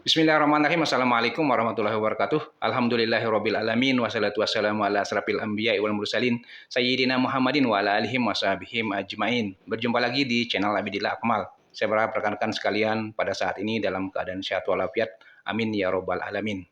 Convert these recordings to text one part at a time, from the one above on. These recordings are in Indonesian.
Bismillahirrahmanirrahim. Assalamualaikum warahmatullahi wabarakatuh. Alhamdulillahirabbil alamin wassalatu wassalamu ala asrafil anbiya'i wal mursalin sayyidina Muhammadin wa ala alihi washabihim ajmain. Berjumpa lagi di channel Abidillah Akmal. Saya berharap rekan-rekan sekalian pada saat ini dalam keadaan sehat walafiat. Amin ya rabbal alamin.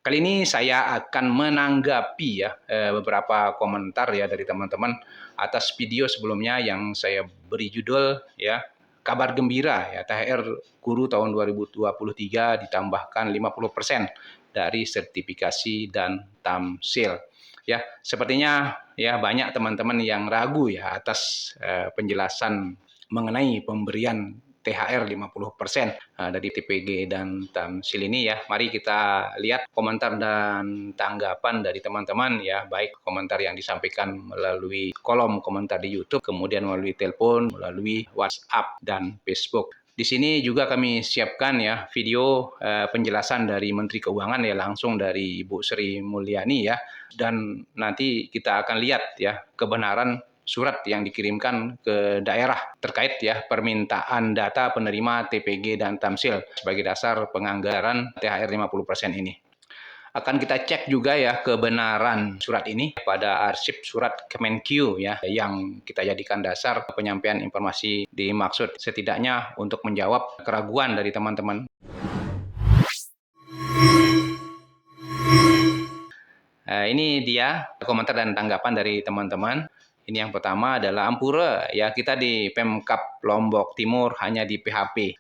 Kali ini saya akan menanggapi beberapa komentar ya dari teman-teman atas video sebelumnya yang saya beri judul ya kabar gembira ya THR guru tahun 2023 ditambahkan 50% dari sertifikasi dan tamsil. Ya, sepertinya ya banyak teman-teman yang ragu ya atas penjelasan mengenai pemberian THR 50% dari TPG dan tamsil ini ya. Mari kita lihat komentar dan tanggapan dari teman-teman ya, baik komentar yang disampaikan melalui kolom komentar di YouTube, kemudian melalui telepon, melalui WhatsApp dan Facebook. Di sini juga kami siapkan ya video penjelasan dari Menteri Keuangan ya, langsung dari Ibu Sri Mulyani ya, dan nanti kita akan lihat ya kebenaran surat yang dikirimkan ke daerah terkait ya permintaan data penerima TPG dan tamsil sebagai dasar penganggaran THR 50% ini. Akan kita cek juga ya kebenaran surat ini pada arsip surat Kemenkyu ya yang kita jadikan dasar penyampaian informasi dimaksud, setidaknya untuk menjawab keraguan dari teman-teman. Ini dia komentar dan tanggapan dari teman-teman. Ini yang pertama adalah ampura ya, kita di Pemkab Lombok Timur hanya di PHP.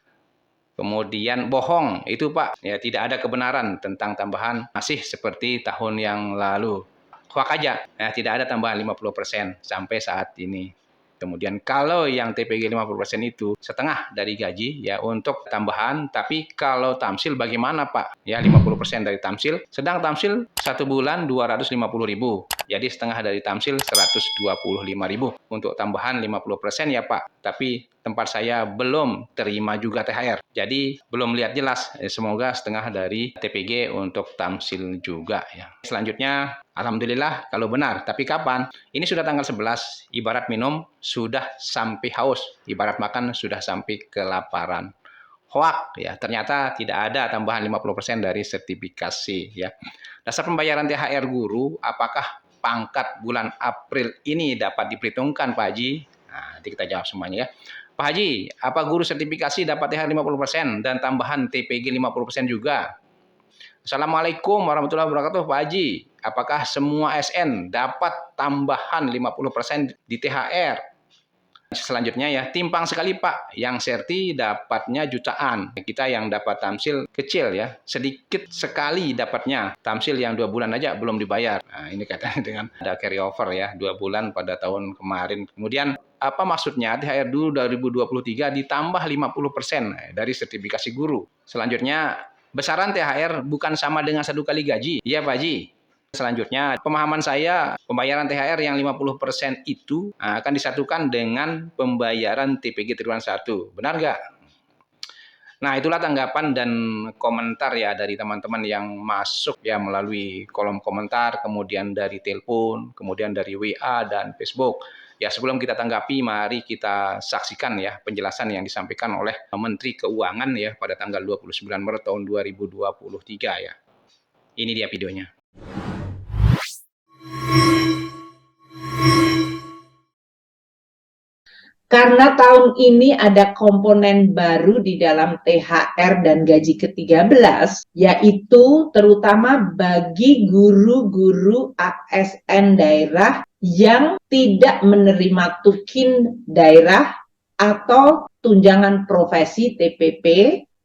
Kemudian bohong itu Pak, ya tidak ada kebenaran tentang tambahan, masih seperti tahun yang lalu. Hoak aja, ya, tidak ada tambahan 50% sampai saat ini. Kemudian kalau yang TPG 50% itu setengah dari gaji ya untuk tambahan, tapi kalau tamsil bagaimana Pak? Ya 50% dari tamsil, sedang tamsil 1 bulan 250.000. Jadi setengah dari tamsil 125.000 untuk tambahan 50% ya Pak. Tapi tempat saya belum terima juga THR. Jadi belum lihat jelas. Semoga setengah dari TPG untuk tamsil juga ya. Selanjutnya alhamdulillah kalau benar. Tapi kapan? Ini sudah tanggal 11. Ibarat minum sudah sampai haus. Ibarat makan sudah sampai kelaparan. Hoak ya, ternyata tidak ada tambahan 50% dari sertifikasi ya. Dasar pembayaran THR guru, apakah pangkat bulan April ini dapat diperhitungkan Pak Haji? Nah, nanti kita jawab semuanya ya. Pak Haji, apa guru sertifikasi dapat THR 50% dan tambahan TPG 50% juga? Assalamualaikum warahmatullahi wabarakatuh Pak Haji. Apakah semua SN dapat tambahan 50% di THR? Selanjutnya ya, timpang sekali Pak, yang serti dapatnya jutaan. Kita yang dapat tamsil kecil ya, sedikit sekali dapatnya. Tamsil yang 2 bulan aja belum dibayar. Nah ini katanya dengan ada carry over ya, 2 bulan pada tahun kemarin. Kemudian apa maksudnya THR dulu 2023 ditambah 50% dari sertifikasi guru. Selanjutnya, besaran THR bukan sama dengan 1 kali gaji. Iya Pak Haji. Selanjutnya, pemahaman saya pembayaran THR yang 50% itu akan disatukan dengan pembayaran TPG triwulan 1. Benar nggak? Nah, itulah tanggapan dan komentar ya dari teman-teman yang masuk ya melalui kolom komentar, kemudian dari telepon, kemudian dari WA dan Facebook. Ya, sebelum kita tanggapi, mari kita saksikan ya penjelasan yang disampaikan oleh Menteri Keuangan ya pada tanggal 29 Maret tahun 2023 ya. Ini dia videonya. Karena tahun ini ada komponen baru di dalam THR dan gaji ke-13, yaitu terutama bagi guru-guru ASN daerah yang tidak menerima tukin daerah atau tunjangan profesi TPP,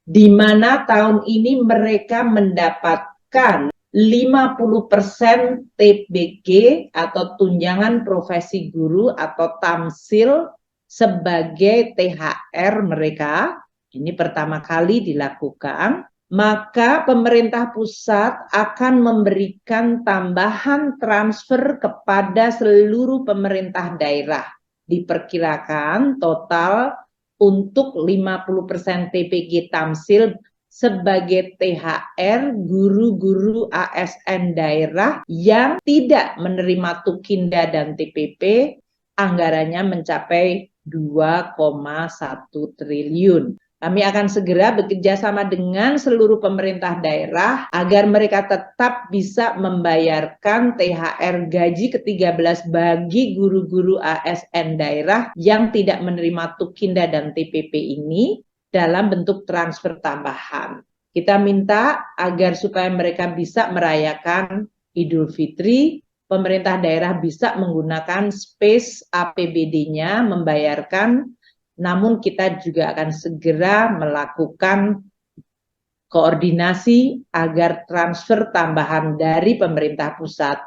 di mana tahun ini mereka mendapatkan 50% TBG atau tunjangan profesi guru atau tamsil sebagai THR mereka. Ini pertama kali dilakukan. Maka pemerintah pusat akan memberikan tambahan transfer kepada seluruh pemerintah daerah. Diperkirakan total untuk 50% TPG tamsil sebagai THR guru-guru ASN daerah yang tidak menerima tukinda dan TPP, anggarannya mencapai 2,1 triliun. Kami akan segera bekerja sama dengan seluruh pemerintah daerah agar mereka tetap bisa membayarkan THR gaji ke-13 bagi guru-guru ASN daerah yang tidak menerima Tukinda dan TPP ini dalam bentuk transfer tambahan. Kita minta agar supaya mereka bisa merayakan Idul Fitri, pemerintah daerah bisa menggunakan space APBD-nya membayarkan, namun kita juga akan segera melakukan koordinasi agar transfer tambahan dari pemerintah pusat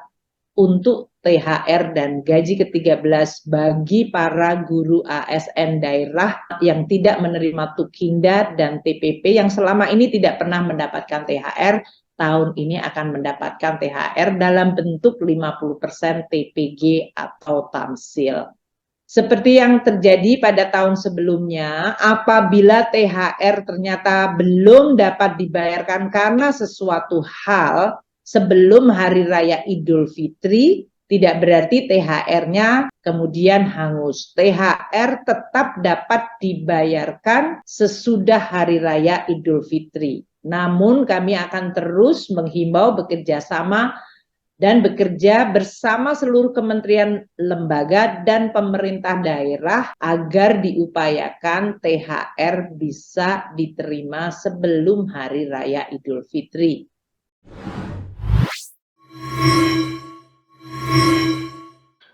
untuk THR dan gaji ke-13 bagi para guru ASN daerah yang tidak menerima Tukinda dan TPP yang selama ini tidak pernah mendapatkan THR, tahun ini akan mendapatkan THR dalam bentuk 50% TPG atau tamsil. Seperti yang terjadi pada tahun sebelumnya, apabila THR ternyata belum dapat dibayarkan karena sesuatu hal sebelum Hari Raya Idul Fitri, tidak berarti THR-nya kemudian hangus. THR tetap dapat dibayarkan sesudah Hari Raya Idul Fitri. Namun kami akan terus menghimbau bekerja sama dan bekerja bersama seluruh kementerian, lembaga, dan pemerintah daerah agar diupayakan THR bisa diterima sebelum Hari Raya Idul Fitri.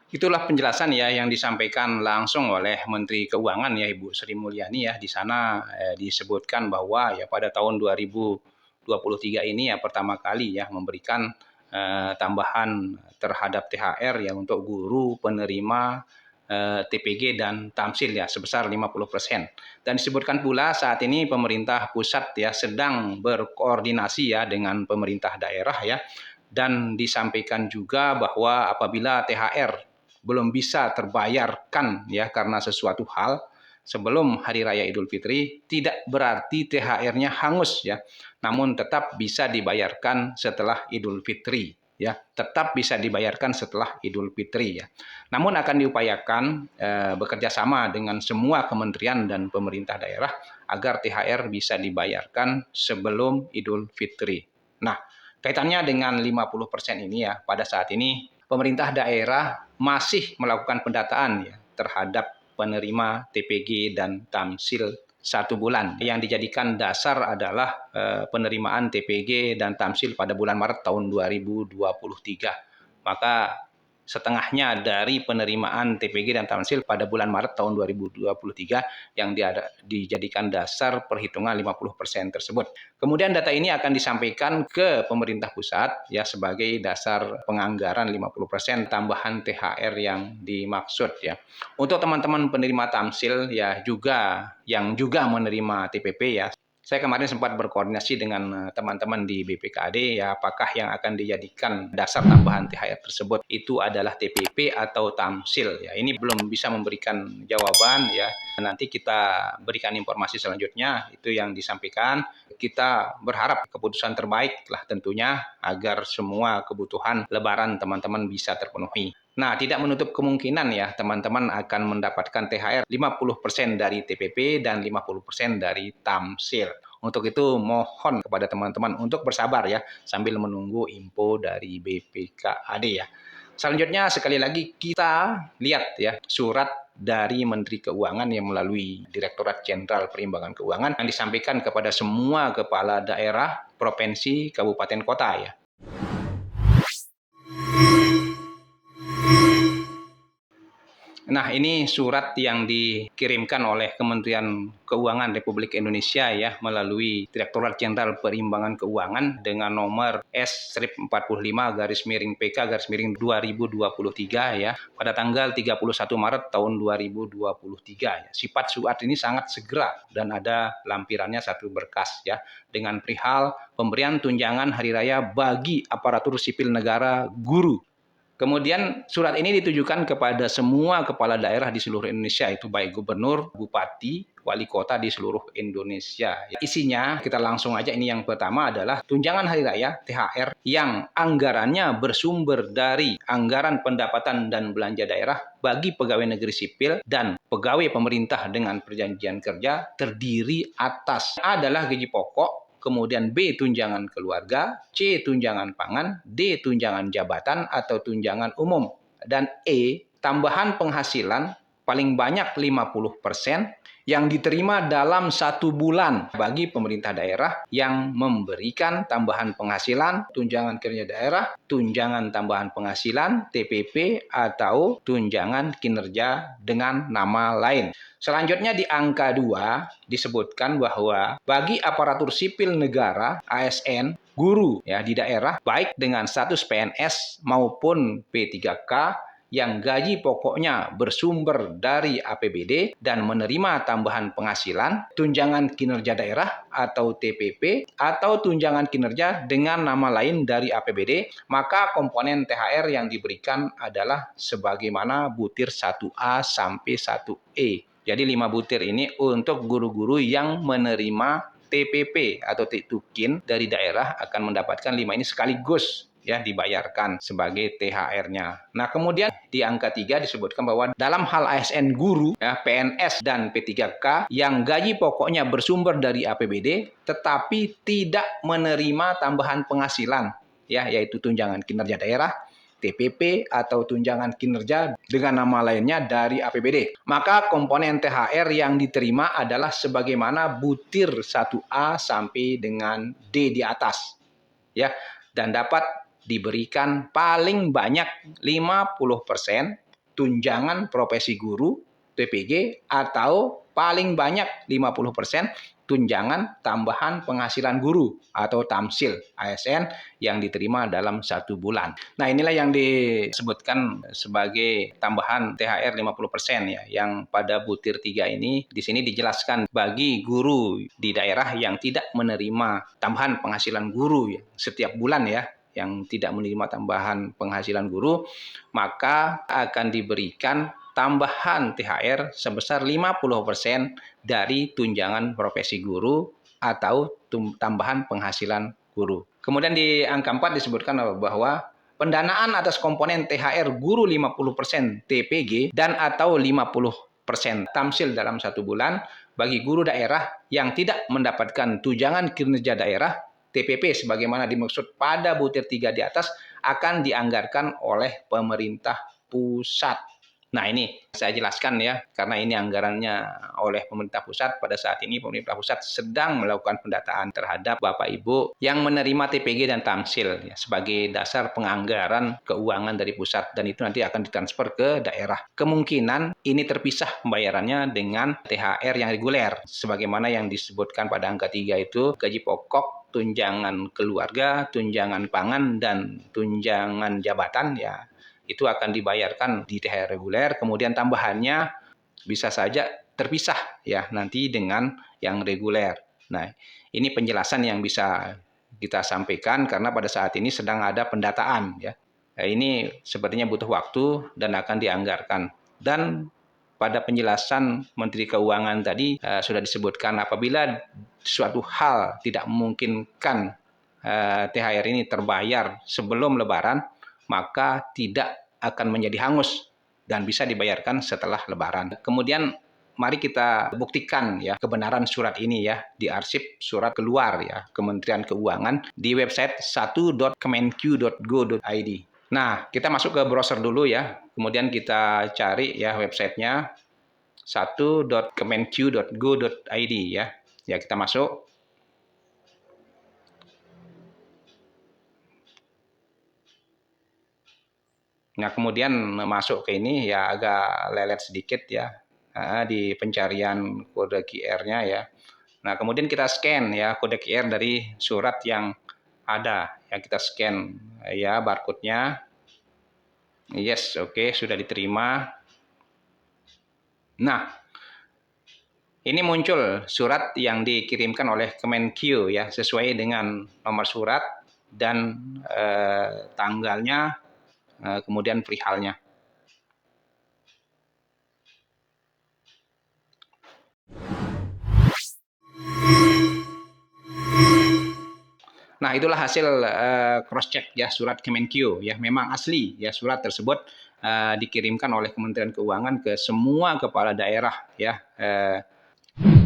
Itulah penjelasan ya yang disampaikan langsung oleh Menteri Keuangan ya Ibu Sri Mulyani ya. Di sana disebutkan bahwa ya pada tahun 2023 ini ya pertama kali ya memberikan tambahan terhadap THR ya untuk guru penerima TPG dan tamsil ya sebesar 50%. Dan disebutkan pula saat ini pemerintah pusat ya sedang berkoordinasi ya dengan pemerintah daerah ya, dan disampaikan juga bahwa apabila THR belum bisa terbayarkan ya karena sesuatu hal sebelum Hari Raya Idul Fitri, tidak berarti THR-nya hangus ya, namun tetap bisa dibayarkan setelah Idul Fitri ya, tetap bisa dibayarkan setelah Idul Fitri ya. Namun akan diupayakan bekerja sama dengan semua kementerian dan pemerintah daerah agar THR bisa dibayarkan sebelum Idul Fitri. Nah, kaitannya dengan 50% ini ya, pada saat ini pemerintah daerah masih melakukan pendataan ya terhadap penerima TPG dan tamsil 1 bulan. Yang dijadikan dasar adalah penerimaan TPG dan tamsil pada bulan Maret tahun 2023. Maka setengahnya dari penerimaan TPG dan tamsil pada bulan Maret tahun 2023 yang dijadikan dasar perhitungan 50% tersebut. Kemudian data ini akan disampaikan ke pemerintah pusat ya sebagai dasar penganggaran 50% tambahan THR yang dimaksud ya. Untuk teman-teman penerima tamsil ya juga yang juga menerima TPP ya, saya kemarin sempat berkoordinasi dengan teman-teman di BPKAD ya, apakah yang akan dijadikan dasar tambahan THR tersebut itu adalah TPP atau tamsil ya. Ini belum bisa memberikan jawaban ya. Nanti kita berikan informasi selanjutnya, itu yang disampaikan. Kita berharap keputusan terbaik lah tentunya agar semua kebutuhan lebaran teman-teman bisa terpenuhi. Nah, tidak menutup kemungkinan ya teman-teman akan mendapatkan THR 50% dari TPP dan 50% dari tamsil. Untuk itu mohon kepada teman-teman untuk bersabar ya sambil menunggu info dari BPKAD ya. Selanjutnya sekali lagi kita lihat ya surat dari Menteri Keuangan yang melalui Direktorat Jenderal Perimbangan Keuangan yang disampaikan kepada semua kepala daerah, provinsi, kabupaten, kota ya. Nah, ini surat yang dikirimkan oleh Kementerian Keuangan Republik Indonesia ya melalui Direktorat Jenderal Perimbangan Keuangan dengan nomor S-45-PK-2023 ya pada tanggal 31 Maret tahun 2023 ya. Sifat surat ini sangat segera dan ada lampirannya satu berkas ya dengan perihal pemberian tunjangan hari raya bagi aparatur sipil negara guru Kemudian surat ini ditujukan kepada semua kepala daerah di seluruh Indonesia, itu baik gubernur, bupati, wali kota di seluruh Indonesia. Isinya kita langsung aja, ini yang pertama adalah tunjangan hari raya THR yang anggarannya bersumber dari anggaran pendapatan dan belanja daerah bagi pegawai negeri sipil dan pegawai pemerintah dengan perjanjian kerja terdiri atas adalah gaji pokok, kemudian B tunjangan keluarga, C tunjangan pangan, D tunjangan jabatan atau tunjangan umum, dan E tambahan penghasilan paling banyak 50% yang diterima dalam 1 bulan bagi pemerintah daerah yang memberikan tambahan penghasilan, tunjangan kinerja daerah, tunjangan tambahan penghasilan, TPP, atau tunjangan kinerja dengan nama lain. Selanjutnya di angka 2 disebutkan bahwa bagi aparatur sipil negara ASN, guru ya di daerah baik dengan status PNS maupun P3K yang gaji pokoknya bersumber dari APBD dan menerima tambahan penghasilan, tunjangan kinerja daerah atau TPP, atau tunjangan kinerja dengan nama lain dari APBD, maka komponen THR yang diberikan adalah sebagaimana butir 1A sampai 1E. Jadi 5 butir ini untuk guru-guru yang menerima TPP atau tukin dari daerah akan mendapatkan 5 ini sekaligus ya dibayarkan sebagai THR-nya. Nah, kemudian di angka 3 disebutkan bahwa dalam hal ASN guru, ya, PNS dan P3K yang gaji pokoknya bersumber dari APBD tetapi tidak menerima tambahan penghasilan, ya, yaitu tunjangan kinerja daerah, TPP atau tunjangan kinerja dengan nama lainnya dari APBD. Maka komponen THR yang diterima adalah sebagaimana butir 1A sampai dengan D di atas. Ya, dan dapat diberikan paling banyak 50% tunjangan profesi guru TPG atau paling banyak 50% tunjangan tambahan penghasilan guru atau tamsil ASN yang diterima dalam 1 bulan. Nah, inilah yang disebutkan sebagai tambahan THR 50% ya, yang pada butir 3 ini di sini dijelaskan bagi guru di daerah yang tidak menerima tambahan penghasilan guru ya, setiap bulan ya, yang tidak menerima tambahan penghasilan guru, maka akan diberikan tambahan THR sebesar 50% dari tunjangan profesi guru atau tambahan penghasilan guru. Kemudian di angka 4 disebutkan bahwa pendanaan atas komponen THR guru 50% TPG dan atau 50% tamsil dalam 1 bulan bagi guru daerah yang tidak mendapatkan tunjangan kinerja daerah TPP sebagaimana dimaksud pada butir 3 di atas akan dianggarkan oleh pemerintah pusat. Nah, ini saya jelaskan ya, karena ini anggarannya oleh pemerintah pusat. Pada saat ini pemerintah pusat sedang melakukan pendataan terhadap Bapak Ibu yang menerima TPG dan tamsil ya, sebagai dasar penganggaran keuangan dari pusat, dan itu nanti akan ditransfer ke daerah. Kemungkinan ini terpisah pembayarannya dengan THR yang reguler, sebagaimana yang disebutkan pada angka 3 itu gaji pokok, tunjangan keluarga, tunjangan pangan, dan tunjangan jabatan ya, itu akan dibayarkan di THR reguler, kemudian tambahannya bisa saja terpisah ya nanti dengan yang reguler. Nah, ini penjelasan yang bisa kita sampaikan karena pada saat ini sedang ada pendataan ya. Nah, ini sepertinya butuh waktu dan akan dianggarkan. Dan pada penjelasan Menteri Keuangan tadi sudah disebutkan apabila suatu hal tidak memungkinkan THR ini terbayar sebelum Lebaran, maka tidak akan menjadi hangus dan bisa dibayarkan setelah Lebaran. Kemudian mari kita buktikan ya kebenaran surat ini ya di arsip surat keluar ya Kementerian Keuangan di website 1.kemenq.go.id. Nah, kita masuk ke browser dulu ya. Kemudian kita cari ya websitenya 1.kemenq.go.id ya. Ya, kita masuk. Nah, kemudian masuk ke ini ya agak lelet sedikit ya di pencarian kode QR-nya ya. Nah, kemudian kita scan ya kode QR dari surat yang ada. Ya, kita scan ya barcode-nya. Yes, oke, sudah diterima. Nah, ini muncul surat yang dikirimkan oleh Kemenq ya sesuai dengan nomor surat dan tanggalnya kemudian perihalnya. Nah, itulah hasil cross check ya surat Kemenkeu ya, memang asli ya surat tersebut dikirimkan oleh Kementerian Keuangan ke semua kepala daerah ya,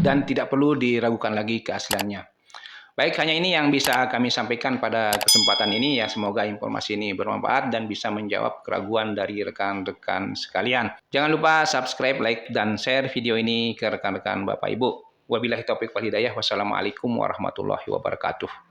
dan tidak perlu diragukan lagi keasliannya. Baik, hanya ini yang bisa kami sampaikan pada kesempatan ini ya. Semoga informasi ini bermanfaat dan bisa menjawab keraguan dari rekan-rekan sekalian. Jangan lupa subscribe, like, dan share video ini ke rekan-rekan Bapak Ibu. Wabillahi taufiq wal hidayah. Wassalamualaikum warahmatullahi wabarakatuh.